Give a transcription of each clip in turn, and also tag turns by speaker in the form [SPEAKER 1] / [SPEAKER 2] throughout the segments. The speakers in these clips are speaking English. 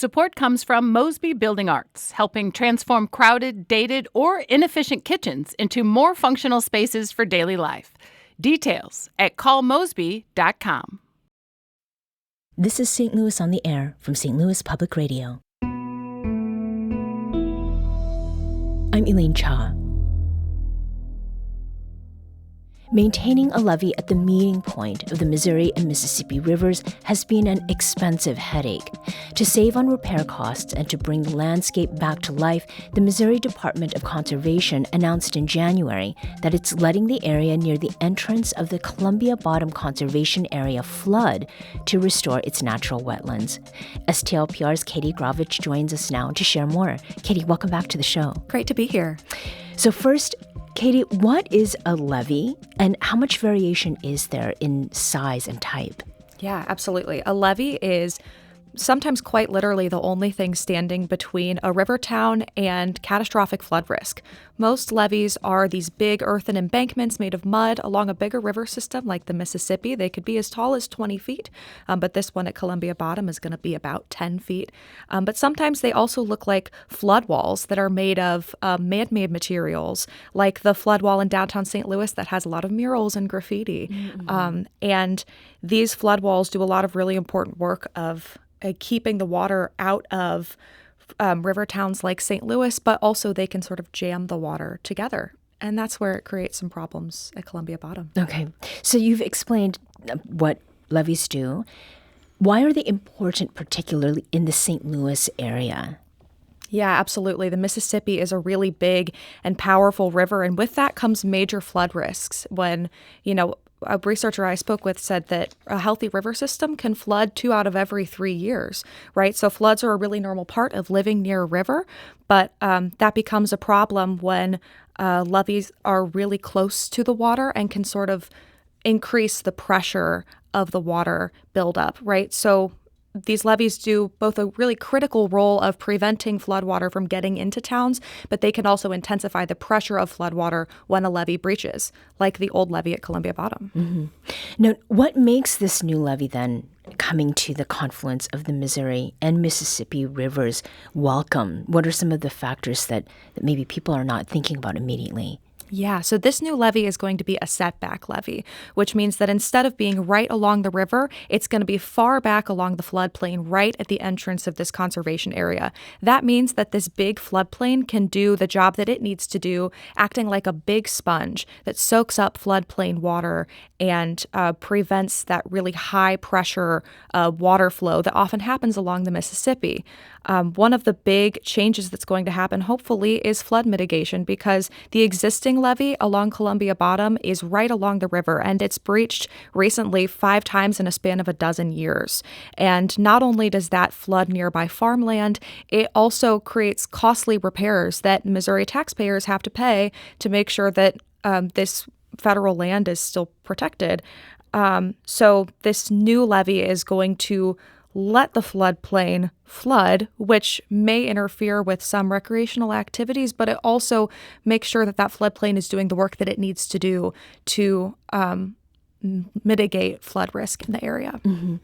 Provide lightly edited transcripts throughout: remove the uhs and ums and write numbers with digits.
[SPEAKER 1] Support comes from Mosby Building Arts, helping transform crowded, dated, or inefficient kitchens into more functional spaces for daily life. Details at callmosby.com.
[SPEAKER 2] This is St. Louis on the Air from St. Louis Public Radio. I'm Elaine Cha. Maintaining a levee at the meeting point of the Missouri and Mississippi rivers has been an expensive headache. To save on repair costs and to bring the landscape back to life, the Missouri Department of Conservation announced in January that it's letting the area near the entrance of the Columbia Bottom Conservation Area flood to restore its natural wetlands. STLPR's Katie Grawitch joins us now to share more. Katie, welcome back to the show.
[SPEAKER 3] Great to be here.
[SPEAKER 2] So first, Katie, what is a levee and how much variation is there in size and type?
[SPEAKER 3] Yeah, absolutely. A levee is sometimes quite literally the only thing standing between a river town and catastrophic flood risk. Most levees are these big earthen embankments made of mud along a bigger river system like the Mississippi. They could be as tall as 20 feet, but this one at Columbia Bottom is going to be about 10 feet. But sometimes they also look like flood walls that are made of man-made materials, like the flood wall in downtown St. Louis that has a lot of murals and graffiti. Mm-hmm. And these flood walls do a lot of really important work of keeping the water out of river towns like St. Louis, but also they can sort of jam the water together. And that's where it creates some problems at Columbia Bottom.
[SPEAKER 2] Okay. So you've explained what levees do. Why are they important, particularly in the St. Louis area?
[SPEAKER 3] Yeah, absolutely. The Mississippi is a really big and powerful river, and with that comes major flood risks. When, a researcher I spoke with said that a healthy river system can flood 2 out of every 3 years, right? So floods are a really normal part of living near a river, but that becomes a problem when levees are really close to the water and can sort of increase the pressure of the water buildup, right? So these levees do both a really critical role of preventing floodwater from getting into towns, but they can also intensify the pressure of floodwater when a levee breaches, like the old levee at Columbia Bottom.
[SPEAKER 2] Mm-hmm. Now, what makes this new levee then coming to the confluence of the Missouri and Mississippi rivers welcome? What are some of the factors that maybe people are not thinking about immediately?
[SPEAKER 3] Yeah, so this new levee is going to be a setback levee, which means that instead of being right along the river, it's going to be far back along the floodplain right at the entrance of this conservation area. That means that this big floodplain can do the job that it needs to do, acting like a big sponge that soaks up floodplain water and prevents that really high pressure water flow that often happens along the Mississippi. One of the big changes that's going to happen, hopefully, is flood mitigation, because the existing levee along Columbia Bottom is right along the river, and it's breached recently 5 times in a span of a dozen years. And not only does that flood nearby farmland, it also creates costly repairs that Missouri taxpayers have to pay to make sure that this federal land is still protected. So this new levee is going to let the floodplain flood, which may interfere with some recreational activities, but it also makes sure that that floodplain is doing the work that it needs to do to mitigate flood risk in the area.
[SPEAKER 2] Mm-hmm.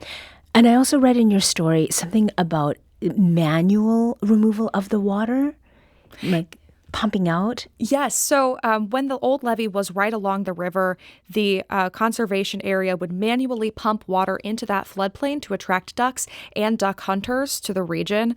[SPEAKER 2] And I also read in your story something about manual removal of the water, like pumping out?
[SPEAKER 3] Yes. So when the old levee was right along the river, the conservation area would manually pump water into that floodplain to attract ducks and duck hunters to the region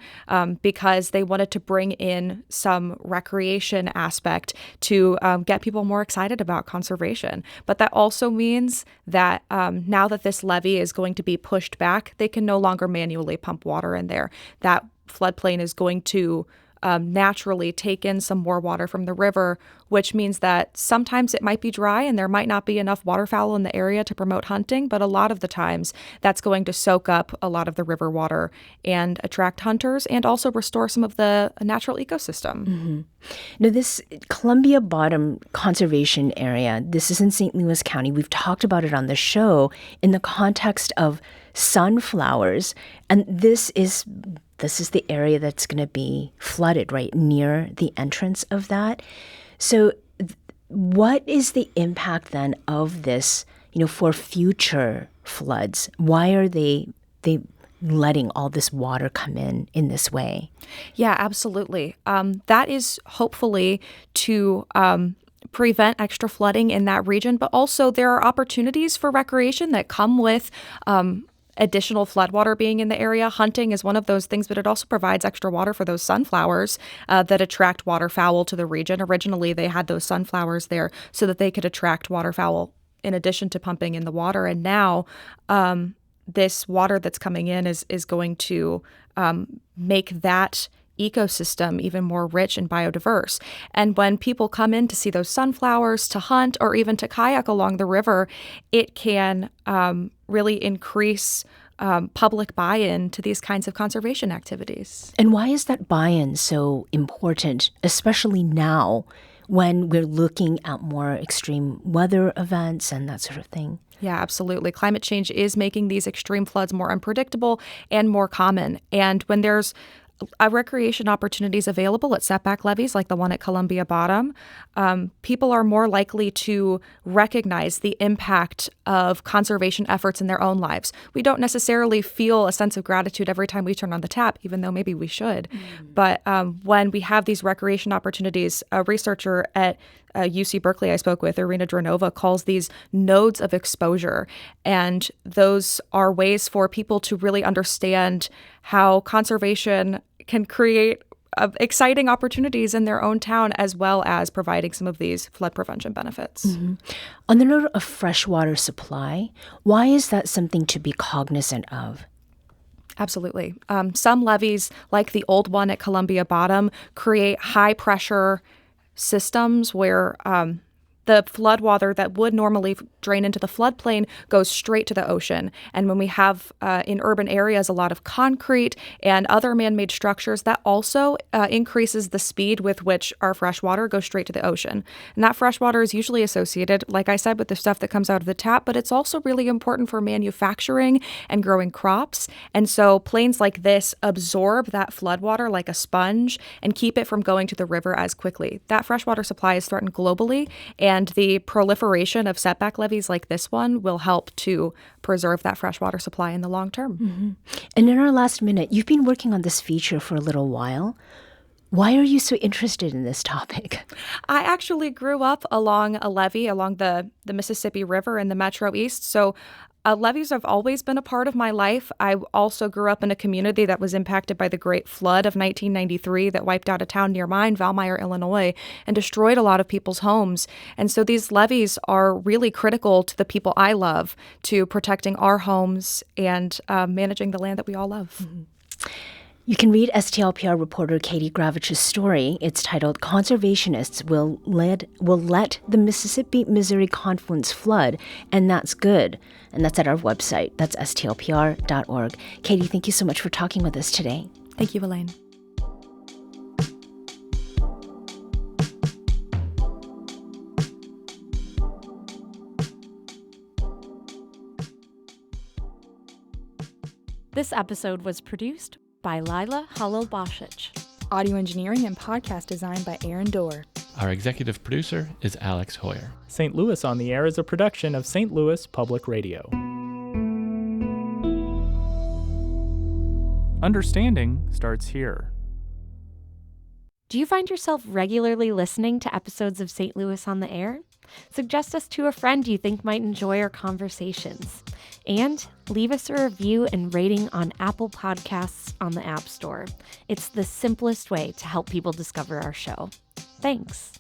[SPEAKER 3] because they wanted to bring in some recreation aspect to get people more excited about conservation. But that also means that now that this levee is going to be pushed back, they can no longer manually pump water in there. That floodplain is going to naturally take in some more water from the river, which means that sometimes it might be dry and there might not be enough waterfowl in the area to promote hunting, but a lot of the times that's going to soak up a lot of the river water and attract hunters and also restore some of the natural ecosystem.
[SPEAKER 2] Mm-hmm. Now, this Columbia Bottom Conservation Area, this is in St. Louis County. We've talked about it on the show in the context of sunflowers, and this is the area that's going to be flooded right near the entrance of that. So what is the impact then of this, for future floods? Why are they letting all this water come in this way?
[SPEAKER 3] Yeah, absolutely. That is hopefully to prevent extra flooding in that region, but also there are opportunities for recreation that come with additional floodwater being in the area. Hunting is one of those things, but it also provides extra water for those sunflowers that attract waterfowl to the region. Originally, they had those sunflowers there so that they could attract waterfowl in addition to pumping in the water. And now this water that's coming in is going to make that ecosystem even more rich and biodiverse. And when people come in to see those sunflowers, to hunt, or even to kayak along the river, it can really increase public buy-in to these kinds of conservation activities.
[SPEAKER 2] And why is that buy-in so important, especially now when we're looking at more extreme weather events and that sort of thing?
[SPEAKER 3] Yeah, absolutely. Climate change is making these extreme floods more unpredictable and more common. And when there's recreation opportunities available at setback levees like the one at Columbia Bottom, people are more likely to recognize the impact of conservation efforts in their own lives. We don't necessarily feel a sense of gratitude every time we turn on the tap, even though maybe we should. But when we have these recreation opportunities, a researcher at UC Berkeley I spoke with, Irina Dronova, calls these nodes of exposure. And those are ways for people to really understand how conservation can create exciting opportunities in their own town, as well as providing some of these flood prevention benefits.
[SPEAKER 2] Mm-hmm. On the note of freshwater supply, why is that something to be cognizant of?
[SPEAKER 3] Absolutely. Some levees, like the old one at Columbia Bottom, create high pressure systems where the floodwater that would normally drain into the floodplain goes straight to the ocean. And when we have in urban areas a lot of concrete and other man-made structures, that also increases the speed with which our freshwater goes straight to the ocean. And that freshwater is usually associated, like I said, with the stuff that comes out of the tap, but it's also really important for manufacturing and growing crops. And so plains like this absorb that floodwater like a sponge and keep it from going to the river as quickly. That freshwater supply is threatened globally, and the proliferation of setback levees like this one will help to preserve that freshwater supply in the long term.
[SPEAKER 2] Mm-hmm. And in our last minute, you've been working on this feature for a little while. Why are you so interested in this topic?
[SPEAKER 3] I actually grew up along a levee along the Mississippi River in the Metro East, so levees have always been a part of my life. I also grew up in a community that was impacted by the Great Flood of 1993 that wiped out a town near mine, Valmeyer, Illinois, and destroyed a lot of people's homes. And so these levees are really critical to the people I love, to protecting our homes and managing the land that we all love.
[SPEAKER 2] Mm-hmm. You can read STLPR reporter Katie Grawitch's story. It's titled "Conservationists Will Let the Mississippi-Missouri Confluence Flood, and That's Good." And that's at our website. That's stlpr.org. Katie, thank you so much for talking with us today.
[SPEAKER 3] Thank you, Elaine.
[SPEAKER 4] This episode was produced by Lila Holobashich.
[SPEAKER 5] Audio engineering and podcast design by Aaron Dorr.
[SPEAKER 6] Our executive producer is Alex Hoyer.
[SPEAKER 7] St. Louis on the Air is a production of St. Louis Public Radio. Understanding starts here.
[SPEAKER 4] Do you find yourself regularly listening to episodes of St. Louis on the Air? Suggest us to a friend you think might enjoy our conversations. And leave us a review and rating on Apple Podcasts on the App Store. It's the simplest way to help people discover our show. Thanks.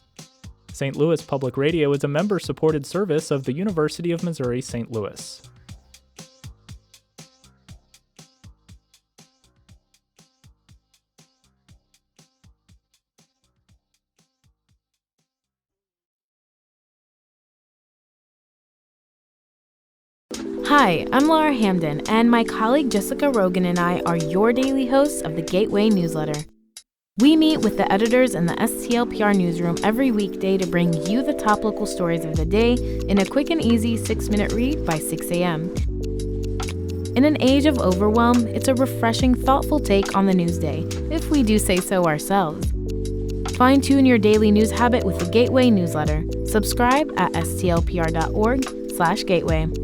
[SPEAKER 7] St. Louis Public Radio is a member-supported service of the University of Missouri St. Louis.
[SPEAKER 4] Hi, I'm Laura Hamden, and my colleague Jessica Rogan and I are your daily hosts of the Gateway newsletter. We meet with the editors in the STLPR newsroom every weekday to bring you the top local stories of the day in a quick and easy 6-minute read by 6 a.m. In an age of overwhelm, it's a refreshing, thoughtful take on the news day, if we do say so ourselves. Fine-tune your daily news habit with the Gateway newsletter. Subscribe at stlpr.org/gateway.